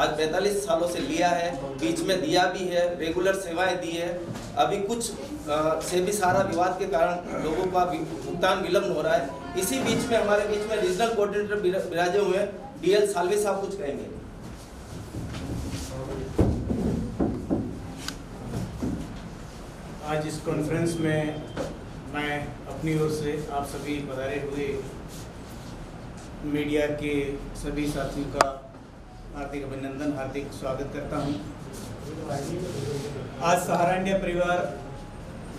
आज 45 सालों से लिया है, बीच में दिया भी है, रेगुलर सेवाएं दी है। अभी कुछ से भी सारा विवाद के कारण लोगों का भुगतान विलम्ब हो रहा है। इसी बीच में हमारे बीच में रीजनल कोऑर्डिनेटर विराजे हुए हैं, DL सालवी साहब कुछ कहेंगे। आज इस कॉन्फ्रेंस में मैं अपनी ओर से आप सभी पधारे हुए मीडिया के सभी साथियों का हार्दिक अभिनंदन, हार्दिक स्वागत करता हूं। आज सहारा इंडिया परिवार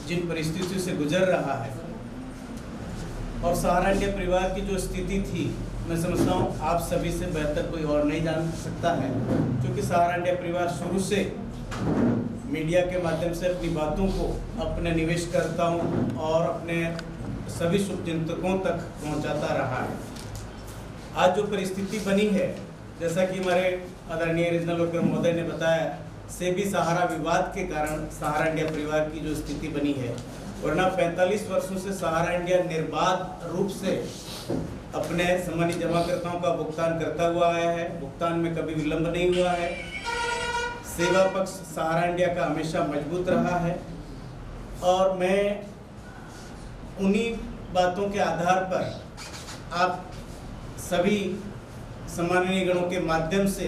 जिन परिस्थितियों से गुजर रहा है और सहारा इंडिया परिवार की जो स्थिति थी, मैं समझता हूं आप सभी से बेहतर कोई और नहीं जान सकता है, क्योंकि सहारा इंडिया परिवार शुरू से मीडिया के माध्यम से अपनी बातों को अपने निवेशकर्ताओं और अपने सभी शुभचिंतकों तक पहुंचाता रहा है। आज जो परिस्थिति बनी है, जैसा कि हमारे आदरणीय रीजनल वर्कर महोदय ने बताया, सेबी सहारा विवाद के कारण सहारा इंडिया परिवार की जो स्थिति बनी है, वरना 45 वर्षों से सहारा इंडिया निर्बाध रूप से अपने सम्मानित जमाकर्ताओं का भुगतान करता हुआ आया है। भुगतान में कभी विलंब नहीं हुआ है। सेवा पक्ष सहारा इंडिया का हमेशा मजबूत रहा है और मैं उन्हीं बातों के आधार पर आप सभी सम्माननीय गणों के माध्यम से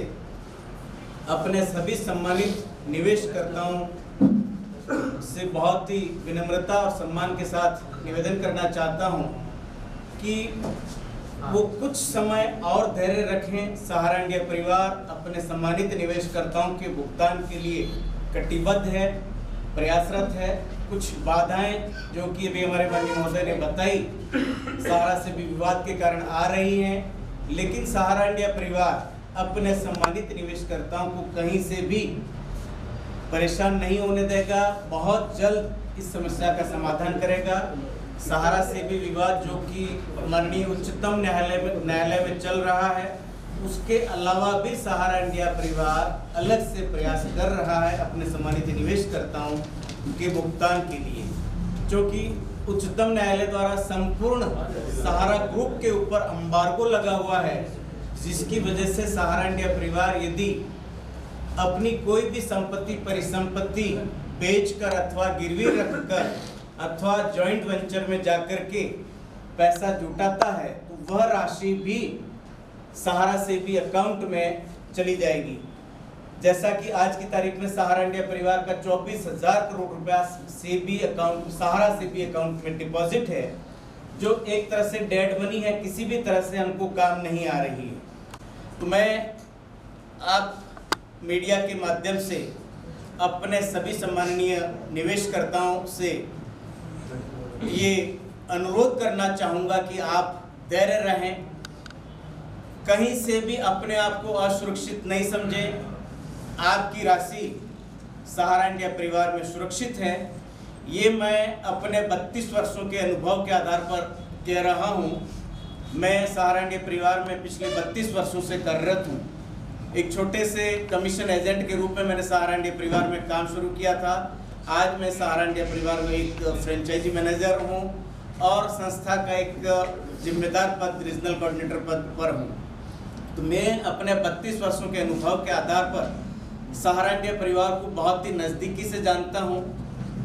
अपने सभी सम्मानित निवेशकर्ताओं से बहुत ही विनम्रता और सम्मान के साथ निवेदन करना चाहता हूं कि वो कुछ समय और धैर्य रखें। सहारा इंडिया परिवार अपने सम्मानित निवेशकर्ताओं के भुगतान के लिए कटिबद्ध है, प्रयासरत है। कुछ बाधाएं जो कि अभी हमारे माननीय महोदय ने बताई, सहारा से भी विवाद के कारण आ रही हैं, लेकिन सहारा इंडिया परिवार अपने सम्मानित निवेशकर्ताओं को कहीं से भी परेशान नहीं होने देगा। बहुत जल्द इस समस्या का समाधान करेगा। सहारा से भी विवाद जो कि माननीय उच्चतम न्यायालय में चल रहा है, उसके अलावा भी सहारा इंडिया परिवार अलग से प्रयास कर रहा है अपने सम्मानित निवेशकर्ताओं के भुगतान के लिए, जो कि उच्चतम न्यायालय द्वारा संपूर्ण सहारा ग्रुप के ऊपर एम्बार्गो लगा हुआ है, जिसकी वजह से सहारा इंडिया परिवार यदि अपनी कोई भी संपत्ति परिसंपत्ति बेचकर अथवा गिरवी रखकर अथवा जॉइंट वेंचर में जाकर के पैसा जुटाता है, तो वह राशि भी सहारा से भी अकाउंट में चली जाएगी। जैसा कि आज की तारीख में सहारा इंडिया परिवार का 24,000 करोड़ रुपया सेबी अकाउंट, सहारा सेबी अकाउंट में डिपॉजिट है, जो एक तरह से डेड मनी है, किसी भी तरह से हमको काम नहीं आ रही है। तो मैं आप मीडिया के माध्यम से अपने सभी सम्माननीय निवेशकर्ताओं से ये अनुरोध करना चाहूँगा कि आप धैर्य रहें, कहीं से भी अपने आप को असुरक्षित नहीं समझें। आपकी राशि सहारा इंडिया परिवार में सुरक्षित है। ये मैं अपने 32 वर्षों के अनुभव के आधार पर कह रहा हूँ। मैं सहारा इंडिया परिवार में पिछले 32 वर्षों से कार्यरत हूँ। एक छोटे से कमीशन एजेंट के रूप में मैंने सहारा इंडिया परिवार में काम शुरू किया था। आज मैं सहारा इंडिया परिवार में एक फ्रेंचाइजी मैनेजर हूँ और संस्था का एक जिम्मेदार पद, रीजनल कोऑर्डिनेटर पद पर हूँ। तो मैं अपने 32 वर्षों के अनुभव के आधार पर सहारा इंडिया परिवार को बहुत ही नज़दीकी से जानता हूँ।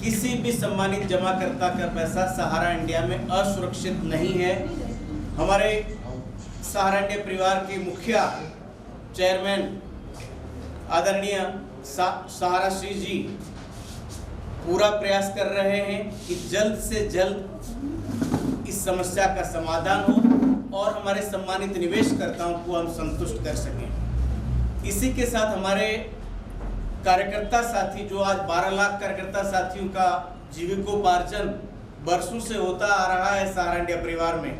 किसी भी सम्मानित जमाकर्ता का पैसा सहारा इंडिया में असुरक्षित नहीं है। हमारे सहारा इंडिया परिवार के मुखिया चेयरमैन आदरणीय सहारा श्री जी पूरा प्रयास कर रहे हैं कि जल्द से जल्द इस समस्या का समाधान हो और हमारे सम्मानित निवेशकर्ताओं को हम संतुष्ट कर सकें। इसी के साथ हमारे कार्यकर्ता साथी, जो आज 12 लाख कार्यकर्ता साथियों का जीविकोपार्जन वर्षों से होता आ रहा है सहारा इंडिया परिवार में,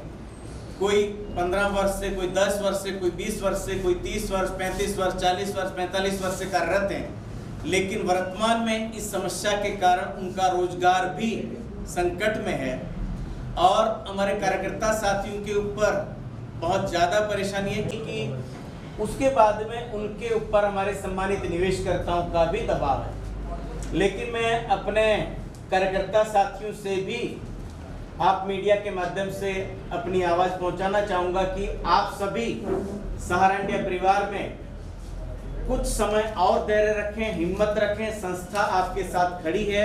कोई 15 वर्ष से, कोई 10 वर्ष से, कोई 20 वर्ष से, कोई 30 वर्ष, 35 वर्ष, 40 वर्ष, 45 वर्ष से कार्यरत हैं, लेकिन वर्तमान में इस समस्या के कारण उनका रोजगार भी संकट में है और हमारे कार्यकर्ता साथियों के ऊपर बहुत ज़्यादा परेशानी है, क्योंकि उसके बाद में उनके ऊपर हमारे सम्मानित निवेशकर्ताओं का भी दबाव है। लेकिन मैं अपने कार्यकर्ता साथियों से भी आप मीडिया के माध्यम से अपनी आवाज़ पहुंचाना चाहूँगा कि आप सभी सहारा इंडिया परिवार में कुछ समय और धैर्य रखें, हिम्मत रखें। संस्था आपके साथ खड़ी है,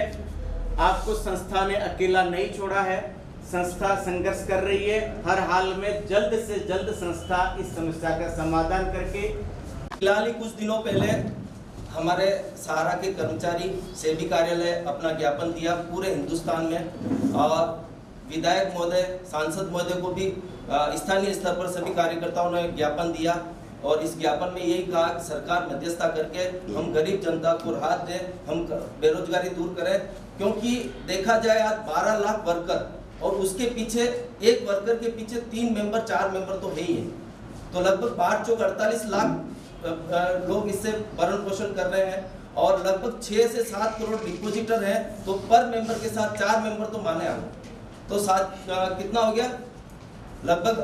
आपको संस्था ने अकेला नहीं छोड़ा है। संस्था संघर्ष कर रही है, हर हाल में जल्द से जल्द संस्था इस समस्या का समाधान करके। फिलहाल ही कुछ दिनों पहले हमारे सहारा के कर्मचारी सेबी कार्यालय अपना ज्ञापन दिया पूरे हिंदुस्तान में, और विधायक महोदय, सांसद महोदय को भी स्थानीय स्तर पर सभी कार्यकर्ताओं ने ज्ञापन दिया, और इस ज्ञापन में यही कहा कि सरकार मध्यस्थता करके हम गरीब जनता को राहत दें, हम बेरोजगारी दूर करें। क्योंकि देखा जाए आज 12 लाख वर्कर, और उसके पीछे एक वर्कर के पीछे 3 मेंबर 4 मेंबर तो है ही है, तो लगभग 5 चौक 48 लाख लोग इससे भरण पोषण कर रहे हैं, और लगभग 6 से 7 करोड़ डिपोजिटर हैं, तो पर मेंबर के साथ 4 मेंबर तो माने आप, तो कितना हो गया, लगभग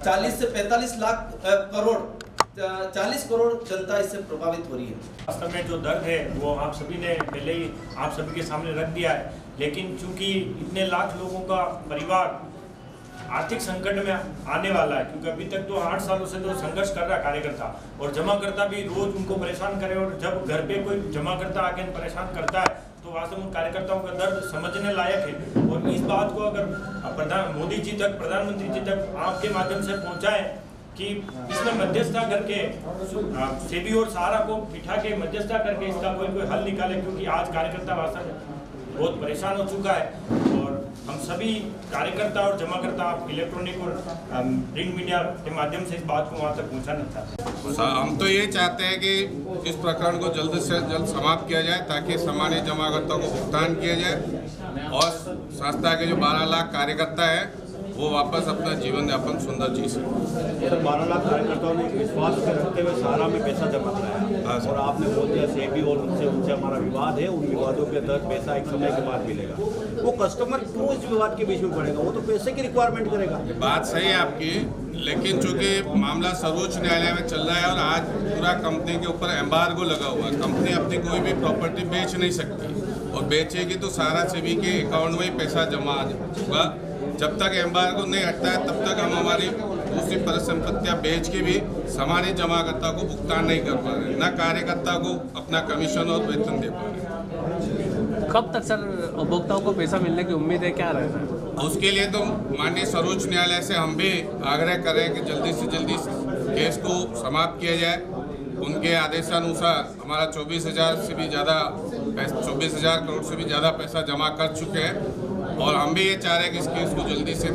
40 से 45 लाख करोड़ 40 करोड़ जनता इससे प्रभावित हो रही है। वास्तव में जो दर्द है वो आप सभी ने पहले ही आप सभी के सामने रख दिया है, लेकिन चूंकि इतने लाख लोगों का परिवार आर्थिक संकट में आने वाला है, क्योंकि अभी तक तो 8 सालों से जो संघर्ष कर रहा है कार्यकर्ता, और जमाकर्ता भी रोज उनको परेशान करे, और जब घर पे कोई जमाकर्ता आके परेशान करता है तो वास्तव में उन कार्यकर्ताओं का दर्द समझने लायक है। और इस बात को अगर मोदी जी तक, प्रधानमंत्री जी तक आपके माध्यम से पहुंचाएं कि इसमें मध्यस्थता करके सेबी और सहारा को बिठा के मध्यस्थता करके इसका कोई हल निकाले, क्योंकि आज कार्यकर्ता वास्तव में बहुत परेशान हो चुका है। और हम सभी कार्यकर्ता और जमाकर्ता इलेक्ट्रॉनिक और प्रिंट मीडिया के माध्यम से इस बात को वहाँ तक पहुँचाना चाहते हैं। हम तो ये चाहते हैं कि इस प्रकरण को जल्द से जल्द समाप्त किया जाए, ताकि सामान्य जमाकर्ताओं को भुगतान किया जाए, और संस्था के जो 12 लाख कार्यकर्ता है वो वापस अपना जीवन यापन सुंदर जी सके। 12 लाख कार्यकर्ताओं ने विश्वास रखते हुए सहारा में पैसा जमा कराया, और आपने बोल दिया सेबी और उनसे हमारा विवाद है, उन विवादों के तहत पैसा एक समय के बाद मिलेगा। वो कस्टमर क्यों इस विवाद के बीच में पड़ेगा, वो तो पैसे की रिक्वायरमेंट करेगा। बात सही है आपकी, लेकिन चूंकि मामला सर्वोच्च न्यायालय में चल रहा है और आज पूरा कंपनी के ऊपर एम्बार्गो लगा हुआ है, कंपनी अपनी कोई भी प्रॉपर्टी बेच नहीं सकती, और बेचेगी तो सारा सेबी के अकाउंट में ही पैसा जमा होगा। जब तक एम्बार्गो नहीं हटता है तब तक हम हमारी दूसरी परिसंपत्तियां बेच के भी सामान्य जमाकर्ता को भुगतान नहीं कर पा रहे, न कार्यकर्ता को अपना कमीशन और वेतन दे पा रहे। कब तक सर उपभोक्ताओं को पैसा मिलने की उम्मीद है, क्या रहता है? उसके लिए तो माननीय सर्वोच्च न्यायालय से हम भी आग्रह करें कि जल्दी से जल्दी केस को समाप्त किया जाए। उनके आदेशानुसार हमारा 24,000 से भी ज़्यादा 24,000 करोड़ से भी ज़्यादा पैसा जमा कर चुके हैं, और हम भी ये चाह रहे हैं कि इस केस को जल्दी से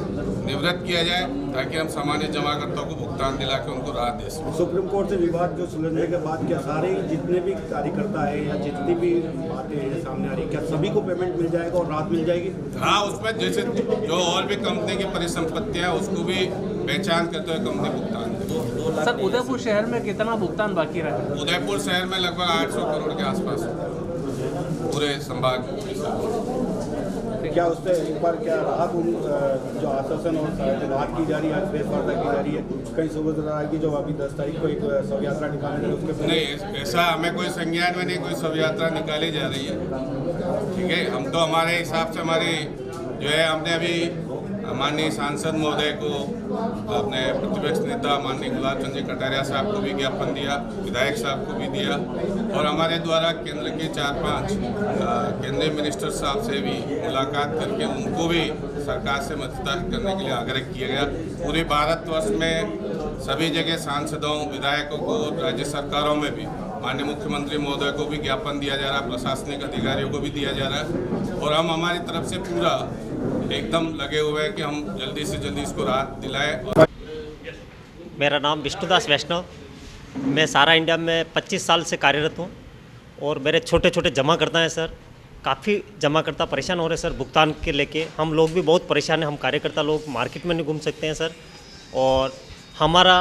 निवृत्त किया जाए, ताकि हम सामान्य जमाकर्ताओं को भुगतान दिला के उनको राहत दे सकें। सुप्रीम कोर्ट से विवाद जो सुलझने के बाद क्या सारे जितने भी कार्यकर्ता है या जितनी भी बातें सामने आ रही, क्या सभी को पेमेंट मिल जाएगा और राहत मिल जाएगी? हाँ, उसमें जैसे जो और भी कंपनी की परिसंपत्तियाँ हैं उसको भी पहचान करते हुए कंपनी भुगतान देगी। सर उदयपुर शहर में कितना भुगतान बाकी रहा है? उदयपुर शहर में लगभग 800 करोड़ के आसपास पूरे संभाग। क्या उससे एक बार क्या राहत जो आश्वासन और बात की जा रही है, आज प्रेस वार्ता की जा रही है, कहीं सूबेदार की जो अभी 10 तारीख को एक शव यात्रा निकालने है उसके नहीं, ऐसा हमें कोई संज्ञान में नहीं, कोई शव यात्रा निकाली जा रही है। ठीक है, हम तो हमारे हिसाब से हमारी जो है, हमने अभी माननीय सांसद महोदय को, अपने प्रतिपक्ष नेता माननीय गुलाब चंद जी कटारिया साहब को भी ज्ञापन दिया, विधायक साहब को भी दिया, और हमारे द्वारा केंद्र के 4-5 केंद्रीय मिनिस्टर साहब से भी मुलाकात करके उनको भी सरकार से मदद करने के लिए आग्रह किया गया। पूरे भारतवर्ष में सभी जगह सांसदों, विधायकों को, राज्य सरकारों में भी माननीय मुख्यमंत्री महोदय को भी ज्ञापन दिया जा रहा है, प्रशासनिक अधिकारियों को भी दिया जा रहा है, और हम हमारी तरफ से पूरा एकदम लगे हुए हैं कि हम जल्दी से जल्दी इसको राहत दिलाएं। मेरा नाम विष्णुदास वैष्णव, मैं सहारा इंडिया में 25 साल से कार्यरत हूँ, और मेरे छोटे छोटे जमाकर्ता हैं सर। काफ़ी जमाकर्ता परेशान हो रहे हैं सर भुगतान के लेके। हम लोग भी बहुत परेशान हैं, हम कार्यकर्ता लोग मार्केट में नहीं घूम सकते हैं सर, और हमारा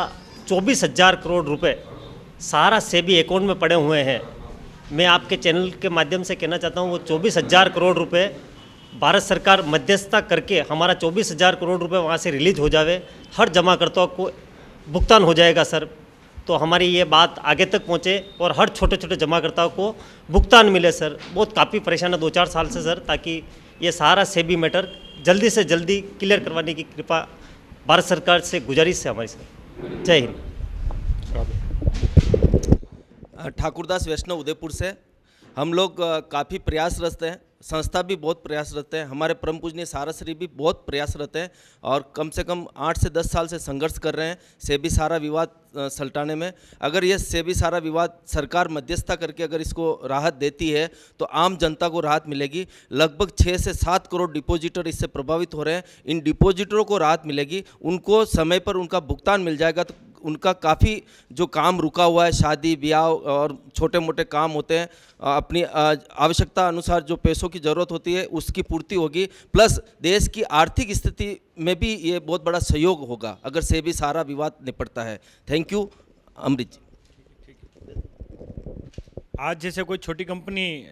24,000 करोड़ रुपए सहारा सेबी अकाउंट में पड़े हुए हैं। मैं आपके चैनल के माध्यम से कहना चाहता हूँ, वो 24,000 करोड़ रुपए भारत सरकार मध्यस्थता करके हमारा 24,000 करोड़ रुपए वहाँ से रिलीज हो जावे, हर जमाकर्ताओं को भुगतान हो जाएगा सर। तो हमारी ये बात आगे तक पहुँचे और हर छोटे छोटे जमाकर्ताओं को भुगतान मिले सर। बहुत काफ़ी परेशान है 2-4 साल से सर, ताकि ये सहारा सेबी मैटर जल्दी से जल्दी क्लियर करवाने की कृपा भारत सरकार से गुजारिश है हमारी सर। जय हिंद। ठाकुरदास वैष्णव उदयपुर से। हम लोग काफ़ी प्रयासरत हैं, संस्था भी बहुत प्रयासरत है, हमारे परम पूजनीय साराश्री भी बहुत प्रयासरत हैं और कम से कम 8 से 10 साल से संघर्ष कर रहे हैं सेबी सारा विवाद सलटाने में। अगर ये सेबी सारा विवाद सरकार मध्यस्थता करके अगर इसको राहत देती है तो आम जनता को राहत मिलेगी। लगभग 6 से 7 करोड़ डिपॉजिटर इससे प्रभावित हो रहे हैं। इन डिपॉजिटरों को राहत मिलेगी, उनको समय पर उनका भुगतान मिल जाएगा तो उनका काफ़ी जो काम रुका हुआ है, शादी ब्याह और छोटे मोटे काम होते हैं, अपनी आवश्यकता अनुसार जो पैसों की ज़रूरत होती है उसकी पूर्ति होगी। प्लस देश की आर्थिक स्थिति में भी ये बहुत बड़ा सहयोग होगा अगर सेबी सारा विवाद निपटता है। थैंक यू अमृत जी। आज जैसे कोई छोटी कंपनी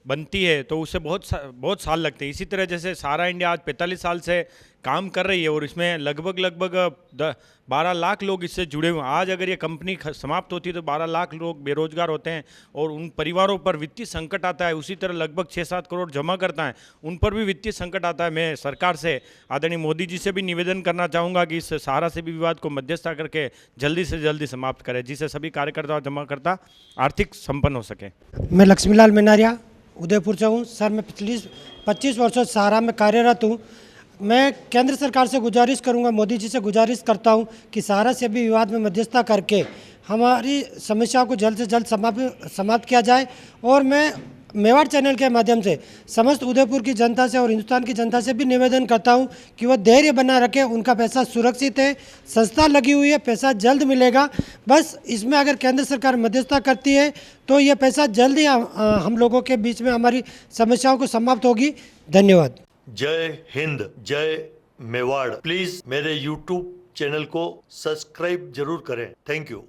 बनती है तो उससे बहुत साल लगते हैं। इसी तरह जैसे सारा इंडिया आज 45 साल से काम कर रही है और इसमें लगभग 12 लाख लोग इससे जुड़े हुए हैं। आज अगर ये कंपनी समाप्त होती है तो 12 लाख लोग बेरोजगार होते हैं और उन परिवारों पर वित्तीय संकट आता है। उसी तरह लगभग 6-7 करोड़ जमा करता है, उन पर भी वित्तीय संकट आता है। मैं सरकार से, आदरणीय मोदी जी से भी निवेदन करना चाहूँगा कि इस सहारा से भी विवाद को मध्यस्थता करके जल्दी से जल्दी समाप्त करें, जिससे सभी कार्यकर्ता और जमाकर्ता आर्थिक संपन्न हो सके। मैं लक्ष्मीलाल मेनारिया उदयपुर से हूँ सर। मैं पिछली 25 वर्षों से सहारा में कार्यरत हूँ। मैं केंद्र सरकार से गुजारिश करूंगा, मोदी जी से गुजारिश करता हूं कि सहारा से भी विवाद में मध्यस्थता करके हमारी समस्याओं को जल्द से जल्द समाप्त किया जाए। और मैं मेवाड़ चैनल के माध्यम से समस्त उदयपुर की जनता से और हिंदुस्तान की जनता से भी निवेदन करता हूं कि वह धैर्य बना रखें। उनका पैसा सुरक्षित है, संस्था लगी हुई है, पैसा जल्द मिलेगा। बस इसमें अगर केंद्र सरकार मध्यस्थता करती है तो ये पैसा जल्द ही हम लोगों के बीच में हमारी समस्याओं को समाप्त होगी। धन्यवाद। जय हिंद, जय मेवाड़। प्लीज मेरे YouTube चैनल को सब्सक्राइब जरूर करें। Thank you.